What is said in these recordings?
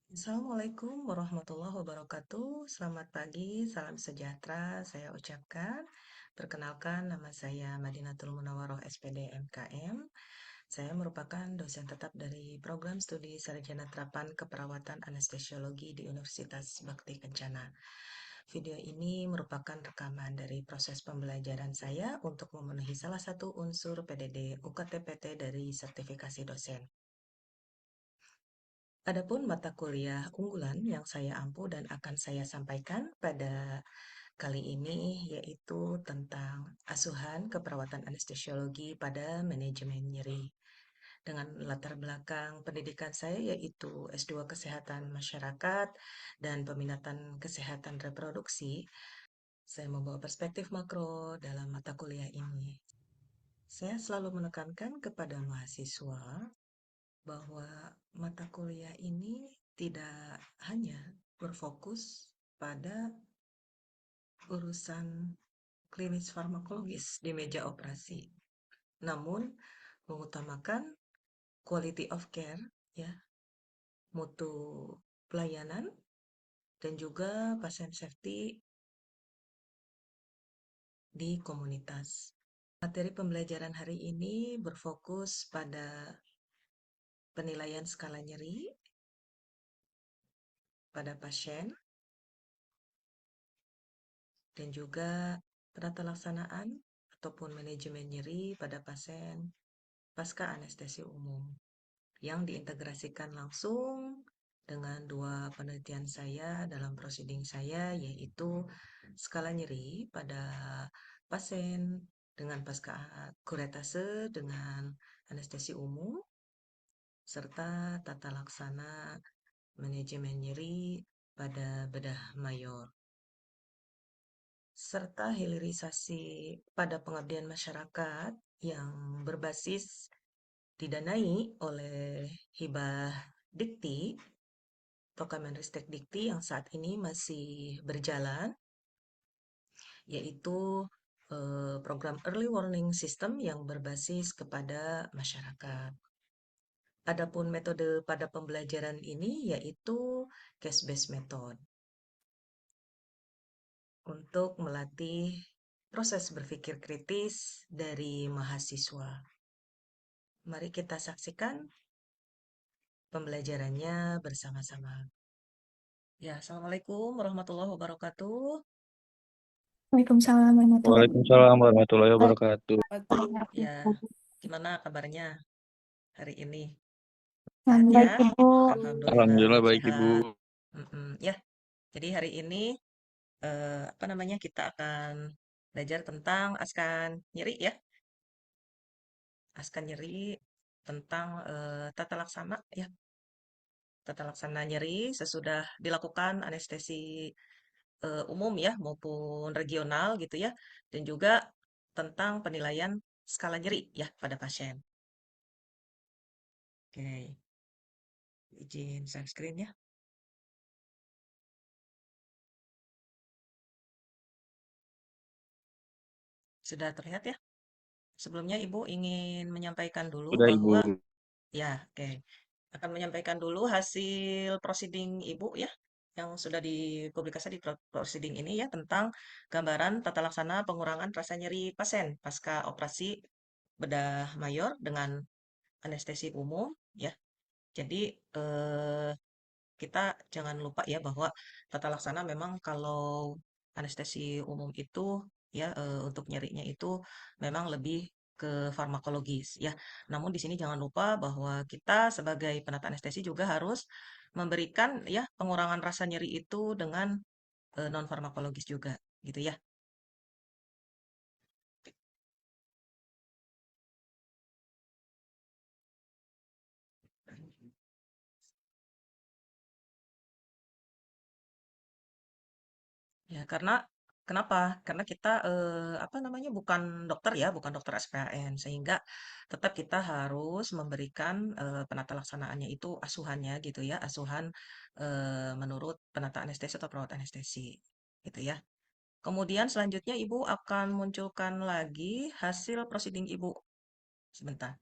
Assalamualaikum warahmatullahi wabarakatuh. Selamat pagi, salam sejahtera saya ucapkan. Perkenalkan, nama saya Madinatul Munawwaroh SPD MKM. Saya merupakan dosen tetap dari program studi Sarjana Terapan Keperawatan Anestesiologi di Universitas Bakti Kencana. Video ini merupakan rekaman dari proses pembelajaran saya untuk memenuhi salah satu unsur PDD UKTPT dari sertifikasi dosen. Adapun mata kuliah unggulan yang saya ampu dan akan saya sampaikan pada kali ini yaitu tentang asuhan keperawatan anestesiologi pada manajemen nyeri. Dengan latar belakang pendidikan saya yaitu S2 Kesehatan Masyarakat dan peminatan kesehatan reproduksi, saya membawa perspektif makro dalam mata kuliah ini. Saya selalu menekankan kepada mahasiswa bahwa mata kuliah ini tidak hanya berfokus pada urusan klinis farmakologis di meja operasi, namun mengutamakan quality of care, ya, mutu pelayanan, dan juga pasien safety di komunitas. Materi pembelajaran hari ini berfokus pada penilaian skala nyeri pada pasien dan juga penata laksanaan ataupun manajemen nyeri pada pasien pasca anestesi umum yang diintegrasikan langsung dengan dua penelitian saya dalam proceeding saya, yaitu skala nyeri pada pasien dengan pasca kuretase dengan anestesi umum serta tata laksana manajemen nyeri pada bedah mayor, serta hilirisasi pada pengabdian masyarakat yang berbasis didanai oleh Hibah Dikti atau Kemenristek Dikti yang saat ini masih berjalan, yaitu program Early Warning System yang berbasis kepada masyarakat. Adapun metode pada pembelajaran ini yaitu case-based method untuk melatih proses berpikir kritis dari mahasiswa. Mari kita saksikan pembelajarannya bersama-sama. Ya, Assalamualaikum warahmatullahi wabarakatuh. Waalaikumsalam warahmatullahi Waalaikumsalam warahmatullahi wabarakatuh. Ya, wabarakatuh. gimana kabarnya hari ini? Yang Sehat ya? baik Ibu. Alhamdulillah Alhamdulillah baik Ibu. sehat. Ya, jadi hari ini apa namanya kita akan belajar tentang askan nyeri ya, askan nyeri tentang tata laksana ya, tata laksana nyeri sesudah dilakukan anestesi umum ya maupun regional gitu ya, dan juga tentang penilaian skala nyeri ya pada pasien. Oke, izin share screen ya. Sudah terlihat ya? Sebelumnya Ibu ingin menyampaikan dulu Sudah bahwa Ibu. ya, oke. Akan menyampaikan dulu hasil proceeding Ibu ya, yang sudah dipublikasi di proceeding ini ya, tentang gambaran tata laksana pengurangan rasa nyeri pasien pasca operasi bedah mayor dengan anestesi umum ya. Jadi kita jangan lupa ya bahwa tata laksana memang kalau anestesi umum itu ya untuk nyerinya itu memang lebih ke farmakologis ya. Namun di sini jangan lupa bahwa kita sebagai penata anestesi juga harus memberikan ya pengurangan rasa nyeri itu dengan non farmakologis juga gitu ya. Ya, karena kenapa? Karena kita apa namanya bukan dokter ya, bukan dokter SPAN, sehingga tetap kita harus memberikan penata laksanaannya itu asuhannya gitu ya, asuhan menurut penata anestesi atau perawat anestesi gitu ya. Kemudian selanjutnya Ibu akan munculkan lagi hasil proceeding Ibu. Sebentar.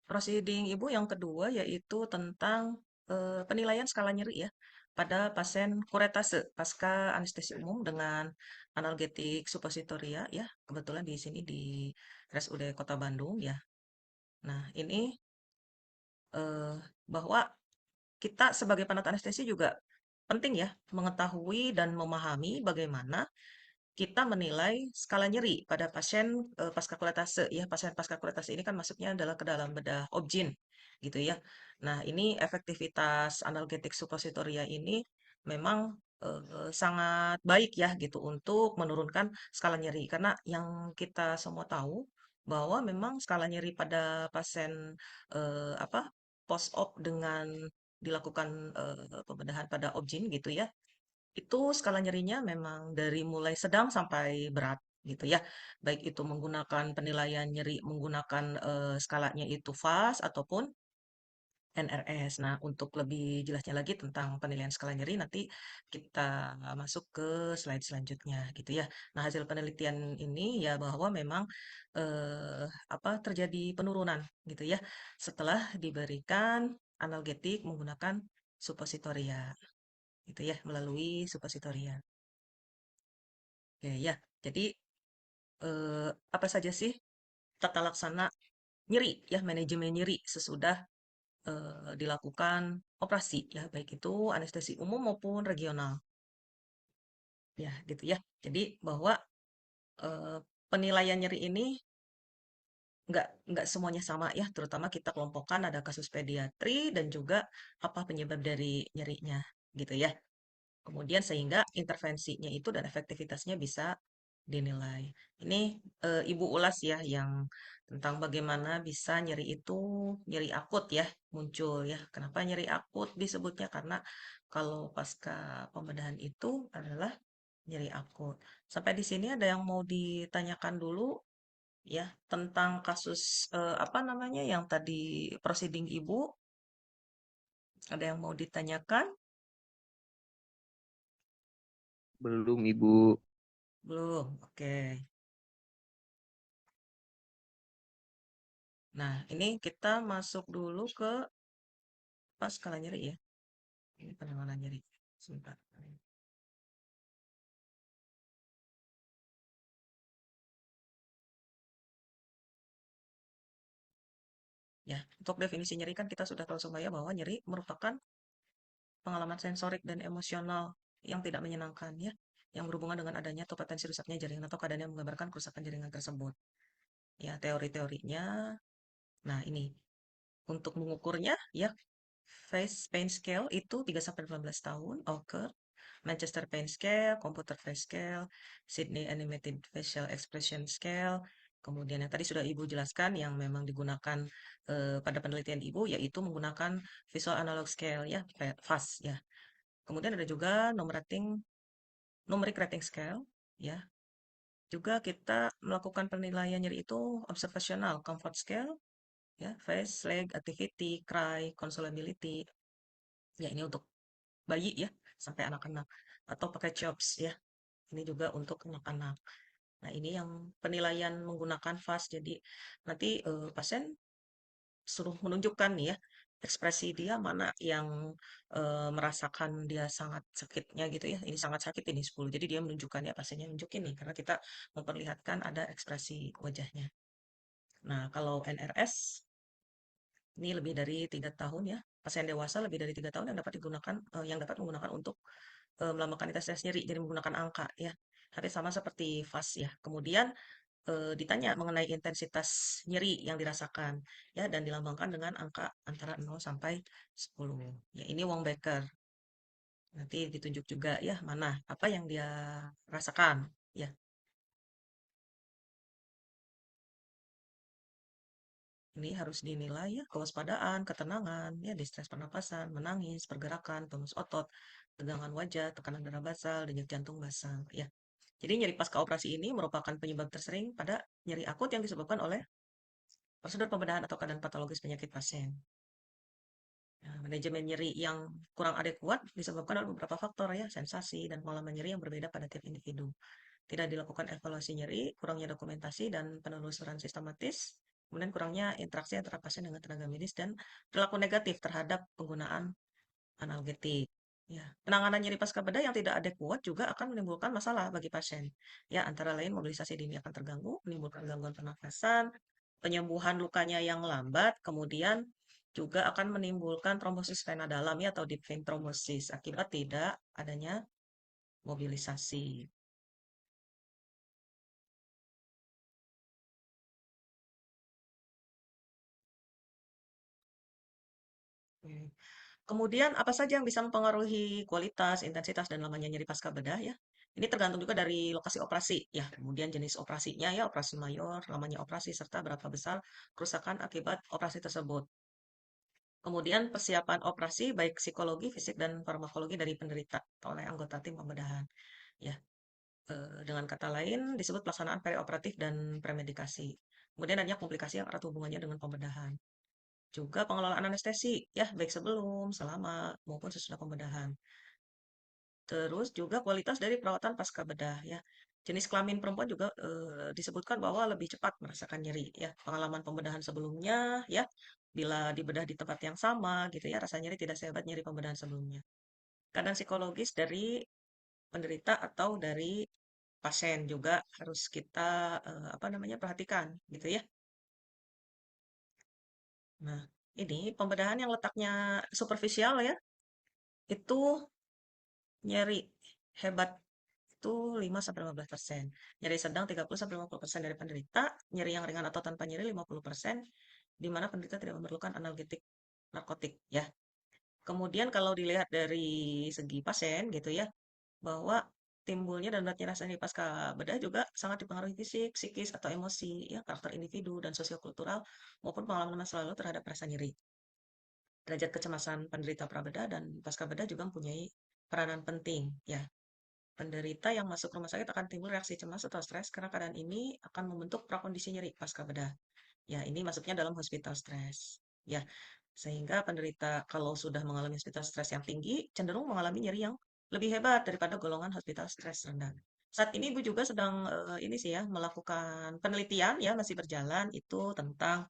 Proceeding Ibu yang kedua yaitu tentang penilaian skala nyeri ya pada pasien kuretase pasca anestesi umum dengan analgetik supositoria ya. Kebetulan di sini di RSUD Kota Bandung ya. Nah, ini eh, bahwa kita sebagai penata anestesi juga penting ya mengetahui dan memahami bagaimana kita menilai skala nyeri pada pasien pasca kuretase ya. Pasien pasca kuretase ini kan masuknya adalah ke dalam bedah objin gitu ya. Nah, ini efektivitas analgetik supositoria ini memang sangat baik ya gitu untuk menurunkan skala nyeri karena yang kita semua tahu bahwa memang skala nyeri pada pasien apa post op dengan dilakukan pembedahan pada objin gitu ya, itu skala nyerinya memang dari mulai sedang sampai berat gitu ya. Baik itu menggunakan penilaian nyeri menggunakan skalanya itu FAS ataupun NRS. Nah, untuk lebih jelasnya lagi tentang penilaian skala nyeri nanti kita masuk ke slide selanjutnya gitu ya. Nah, hasil penelitian ini ya bahwa memang terjadi penurunan gitu ya setelah diberikan analgetik menggunakan supositoria gitu ya melalui supositoria. Oke ya, jadi apa saja sih tata laksana nyeri ya, manajemen nyeri sesudah dilakukan operasi ya, baik itu anestesi umum maupun regional ya, gitu ya. Jadi bahwa eh, penilaian nyeri ini nggak semuanya sama ya, terutama kita kelompokkan ada kasus pediatri dan juga apa penyebab dari nyerinya gitu ya. Kemudian sehingga intervensinya itu dan efektivitasnya bisa dinilai. Ini Ibu ulas ya yang tentang bagaimana bisa nyeri itu nyeri akut ya muncul ya. Kenapa nyeri akut disebutnya? Karena kalau pasca pembedahan itu adalah nyeri akut. Sampai di sini ada yang mau ditanyakan dulu ya tentang kasus apa namanya yang tadi proceeding Ibu, ada yang mau ditanyakan? Belum, Ibu. Belum. Oke. Nah, ini kita masuk dulu ke pas skala nyeri ya. Ini penanganan nyeri. Sebentar. Ya, untuk definisi nyeri kan kita sudah tahu semuanya bahwa nyeri merupakan pengalaman sensorik dan emosional yang tidak menyenangkan ya, yang berhubungan dengan adanya atau potensi rusaknya jaringan atau keadaan yang menggambarkan kerusakan jaringan tersebut. Ya, teori-teorinya. Nah, ini untuk mengukurnya ya, Face Pain Scale itu 3 sampai 15 tahun, occur. Manchester Pain Scale, Computer Face Scale, Sydney Animated Facial Expression Scale. Kemudian yang tadi sudah Ibu jelaskan yang memang digunakan pada penelitian Ibu yaitu menggunakan Visual Analog Scale ya, FAS ya. Kemudian ada juga Numeric Rating Scale ya. Juga kita melakukan penilaian nyeri itu observational comfort scale ya, face, leg, activity, cry, consolability. Ya, ini untuk bayi ya sampai anak-anak atau pakai CHOPS ya. Ini juga untuk anak-anak. Nah, ini yang penilaian menggunakan FAS. Jadi nanti pasien suruh menunjukkan nih ya ekspresi dia mana yang merasakan dia sangat sakitnya gitu ya. Ini sangat sakit ini 10. Jadi dia menunjukkan ya pasiennya nunjukin nih karena kita memperlihatkan ada ekspresi wajahnya. Nah, kalau NRS ini lebih dari 3 tahun ya. Pasien dewasa lebih dari 3 tahun yang dapat digunakan yang dapat menggunakan untuk melambangkan intensitas nyeri, jadi menggunakan angka ya. Hampir sama seperti FAS ya. Kemudian ditanya mengenai intensitas nyeri yang dirasakan ya dan dilambangkan dengan angka antara 0 sampai 10. Ya, ini Wong Baker. Nanti ditunjuk juga ya mana apa yang dia rasakan ya. Ini harus dinilai ya kewaspadaan, ketenangan, ya distres pernapasan, menangis, pergerakan, tonus otot, tegangan wajah, tekanan darah basal, denyut jantung basal ya. Jadi nyeri pasca operasi ini merupakan penyebab tersering pada nyeri akut yang disebabkan oleh prosedur pembedahan atau keadaan patologis penyakit pasien. Nah, manajemen nyeri yang kurang adekuat disebabkan oleh beberapa faktor ya, sensasi dan pengalaman nyeri yang berbeda pada tiap individu. Tidak dilakukan evaluasi nyeri, kurangnya dokumentasi dan penelusuran sistematis, kemudian kurangnya interaksi antara pasien dengan tenaga medis dan perilaku negatif terhadap penggunaan analgetik. Ya, penanganan nyeri pasca bedah yang tidak adekuat juga akan menimbulkan masalah bagi pasien. Ya, antara lain mobilisasi dini akan terganggu, menimbulkan gangguan pernafasan, penyembuhan lukanya yang lambat, kemudian juga akan menimbulkan trombosis vena dalam ya atau deep vein thrombosis akibat tidak adanya mobilisasi. Oke. Kemudian apa saja yang bisa mempengaruhi kualitas, intensitas, dan lamanya nyeri pasca bedah ya? Ini tergantung juga dari lokasi operasi ya, kemudian jenis operasinya ya, operasi mayor, lamanya operasi, serta berapa besar kerusakan akibat operasi tersebut. Kemudian persiapan operasi baik psikologi, fisik, dan farmakologi dari penderita oleh anggota tim pembedahan. Ya, dengan kata lain disebut pelaksanaan perioperatif dan premedikasi. Kemudian banyak komplikasi yang erat hubungannya dengan pembedahan. Juga pengelolaan anestesi, ya baik sebelum, selama, maupun sesudah pembedahan. Terus juga kualitas dari perawatan pasca bedah ya. Jenis kelamin perempuan juga disebutkan bahwa lebih cepat merasakan nyeri ya. Pengalaman pembedahan sebelumnya ya, bila dibedah di tempat yang sama gitu ya, rasa nyeri tidak sehebat nyeri pembedahan sebelumnya. Keadaan psikologis dari penderita atau dari pasien juga harus kita apa namanya perhatikan gitu ya. Nah, ini pembedahan yang letaknya superficial ya, itu nyeri hebat itu 5-15%. Nyeri sedang 30-50% dari penderita, nyeri yang ringan atau tanpa nyeri 50%, di mana penderita tidak memerlukan analgetik narkotik ya. Kemudian kalau dilihat dari segi pasien gitu ya, bahwa timbulnya dan beratnya rasa nyeri pasca bedah juga sangat dipengaruhi fisik, psikis atau emosi ya, karakter individu dan sosiokultural maupun pengalaman masa lalu terhadap rasa nyeri. Derajat kecemasan penderita prabedah dan pasca bedah juga mempunyai peranan penting ya. Penderita yang masuk rumah sakit akan timbul reaksi cemas atau stres karena keadaan ini akan membentuk prakondisi nyeri pasca bedah. Ya, ini masuknya dalam hospital stress. Ya, sehingga penderita kalau sudah mengalami hospital stress yang tinggi, cenderung mengalami nyeri yang lebih hebat daripada golongan hospital stress rendah. Saat ini Ibu juga sedang ini sih ya melakukan penelitian ya masih berjalan itu tentang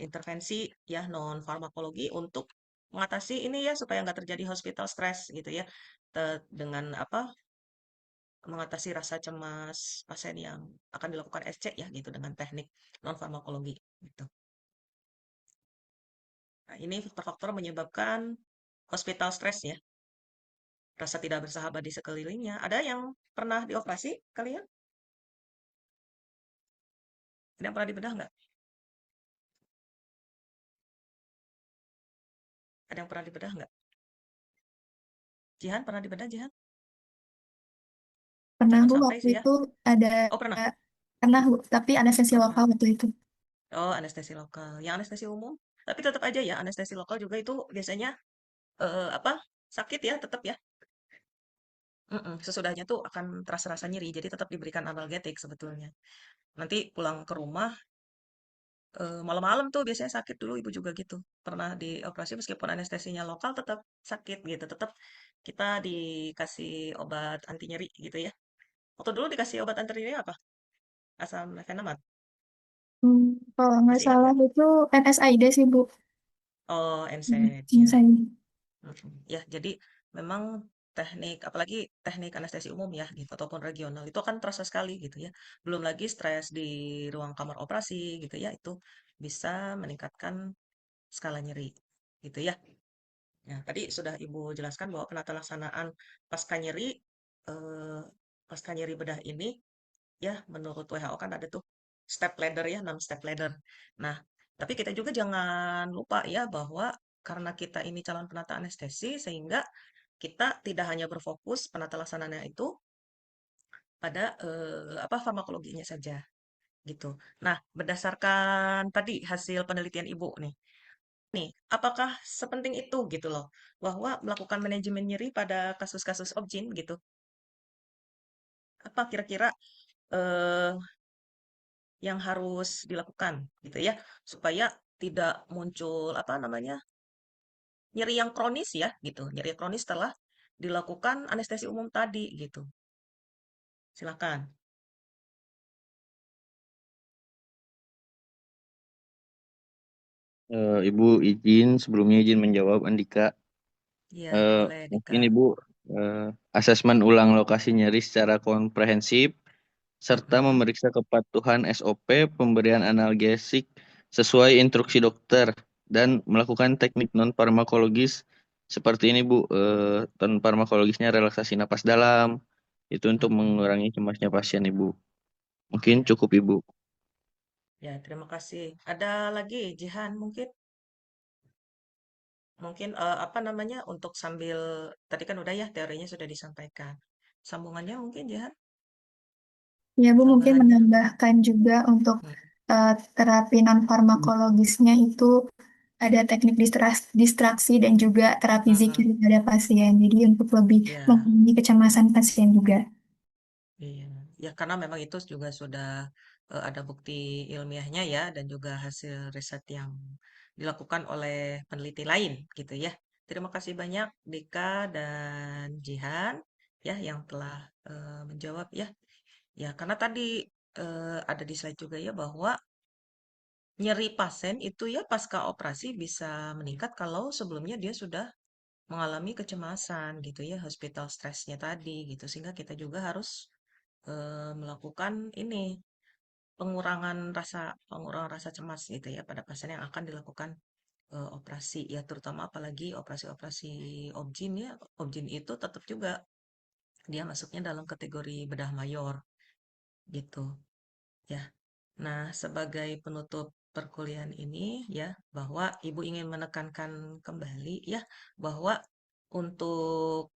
intervensi ya non farmakologi untuk mengatasi ini ya supaya nggak terjadi hospital stress gitu ya dengan apa mengatasi rasa cemas pasien yang akan dilakukan SC ya gitu dengan teknik non farmakologi gitu. Nah, ini faktor-faktor menyebabkan hospital stress ya, rasa tidak bersahabat di sekelilingnya. Ada yang pernah dioperasi kalian? Ada yang pernah dibedah nggak? Ada yang pernah dibedah nggak? Jihan pernah dibedah Jihan? Pernah Jangan Bu, sampai waktu sih ya. itu ada, Oh pernah. pernah Bu, tapi anestesi Heeh. lokal waktu itu. Oh anestesi lokal. Yang anestesi umum, tapi tetap aja ya anestesi lokal juga itu biasanya apa sakit ya tetap ya. Sesudahnya tuh akan terasa rasa nyeri, jadi tetap diberikan analgetik sebetulnya. Nanti pulang ke rumah, malam-malam tuh biasanya sakit dulu ibu juga gitu. Pernah dioperasi meskipun anestesinya lokal tetap sakit gitu, tetap kita dikasih obat anti nyeri gitu ya. Waktu dulu dikasih obat anti nyeri apa? Asam nefenamat. Hmm, Kalau nggak Masih ingat salah nggak? itu NSAID sih Bu. Oh, Hmm, NSAID ya. NSAID. Ya, jadi memang teknik, apalagi teknik anestesi umum ya, gitu, ataupun regional, itu akan terasa sekali gitu ya. Belum lagi stres di ruang kamar operasi gitu ya, itu bisa meningkatkan skala nyeri gitu ya. Nah, tadi sudah Ibu jelaskan bahwa penata laksanaan eh, pasca nyeri bedah ini ya menurut WHO kan ada tuh step ladder ya, 6 step ladder. Nah, tapi kita juga jangan lupa ya bahwa karena kita ini calon penata anestesi sehingga kita tidak hanya berfokus penata laksanaannya itu pada apa farmakologinya saja gitu. Nah, berdasarkan tadi hasil penelitian Ibu nih, apakah sepenting itu gitu loh bahwa melakukan manajemen nyeri pada kasus-kasus obgyn gitu? Apa kira-kira eh, yang harus dilakukan gitu ya supaya tidak muncul apa namanya nyeri yang kronis ya gitu nyeri yang kronis setelah dilakukan anestesi umum tadi gitu silakan. Ibu izin sebelumnya izin menjawab Andika. Ya, Eh, boleh Dika. Mungkin Ibu eh, asesmen ulang lokasi nyeri secara komprehensif serta Mm-mm. memeriksa kepatuhan SOP pemberian analgesik sesuai instruksi dokter dan melakukan teknik non farmakologis seperti ini Bu. Non farmakologisnya relaksasi napas dalam itu untuk Mm-mm. mengurangi cemasnya pasien Ibu. Mungkin Ya, cukup Ibu. ya, terima kasih. Ada lagi, Jihan mungkin? Mungkin apa namanya untuk sambil tadi kan udah ya teorinya sudah disampaikan. Sambungannya mungkin Jihan, Ya, Bu, mungkin tambahannya. menambahkan juga untuk Hmm. terapi non-farmakologisnya itu ada teknik distraksi dan juga terapi zikir Mm-mm. pada pasien. Jadi untuk lebih Ya, mengurangi kecemasan pasien juga. iya. Ya karena memang itu juga sudah ada bukti ilmiahnya ya dan juga hasil riset yang dilakukan oleh peneliti lain gitu ya. Terima kasih banyak Dika dan Jihan ya yang telah menjawab ya. Ya karena tadi ada di slide juga ya bahwa nyeri pasien itu ya pasca operasi bisa meningkat kalau sebelumnya dia sudah mengalami kecemasan gitu ya, hospital stressnya tadi gitu. Sehingga kita juga harus melakukan ini pengurangan rasa cemas gitu ya pada pasien yang akan dilakukan operasi ya terutama apalagi operasi-operasi objin ya. Objin itu tetap juga dia masuknya dalam kategori bedah mayor gitu ya. Nah, sebagai penutup perkuliahan ini ya, bahwa Ibu ingin menekankan kembali ya, bahwa untuk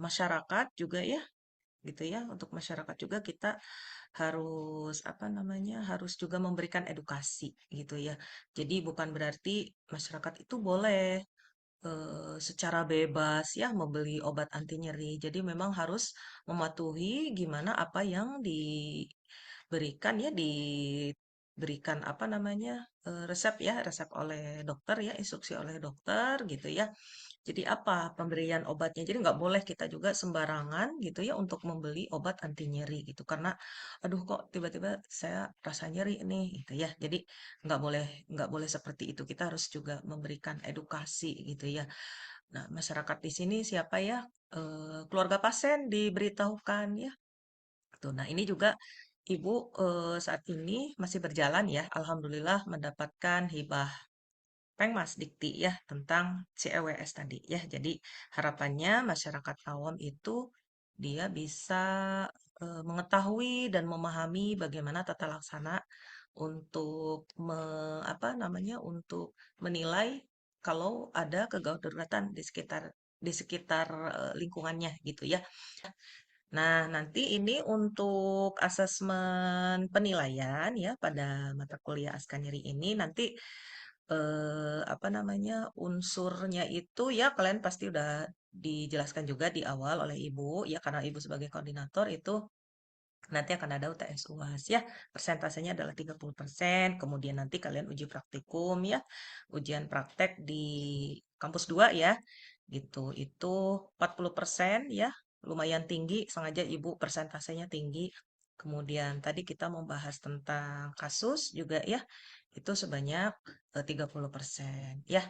masyarakat juga ya, gitu ya, untuk masyarakat juga kita harus apa namanya, harus juga memberikan edukasi gitu ya. Jadi bukan berarti masyarakat itu boleh secara bebas ya membeli obat anti nyeri. Jadi memang harus mematuhi gimana apa yang diberikan ya diberikan apa namanya resep ya resep oleh dokter ya instruksi oleh dokter gitu ya. Jadi apa pemberian obatnya? Jadi nggak boleh kita juga sembarangan gitu ya untuk membeli obat anti nyeri gitu karena aduh kok tiba-tiba saya rasa nyeri nih gitu ya. Jadi nggak boleh seperti itu. Kita harus juga memberikan edukasi gitu ya. Nah, masyarakat di sini siapa ya? Keluarga pasien diberitahukan ya. Tuh, nah ini juga Ibu saat ini masih berjalan ya. Alhamdulillah mendapatkan hibah Pengmas Dikti ya tentang CEWS tadi ya. Jadi harapannya masyarakat awam itu dia bisa mengetahui dan memahami bagaimana tata laksana untuk apa namanya untuk menilai kalau ada kegawat daruratan di sekitar lingkungannya gitu ya. Nah, nanti ini untuk asesmen penilaian ya pada mata kuliah Askaniri ini nanti apa namanya unsurnya itu ya kalian pasti udah dijelaskan juga di awal oleh Ibu ya karena Ibu sebagai koordinator itu nanti akan ada UTS UAS ya. Persentasenya adalah 30%. Kemudian nanti kalian uji praktikum ya. Ujian praktek di kampus 2 ya. Gitu. Itu 40% ya. Lumayan tinggi. Sengaja Ibu persentasenya tinggi. Kemudian tadi kita membahas tentang kasus juga ya. Itu sebanyak 30% ya.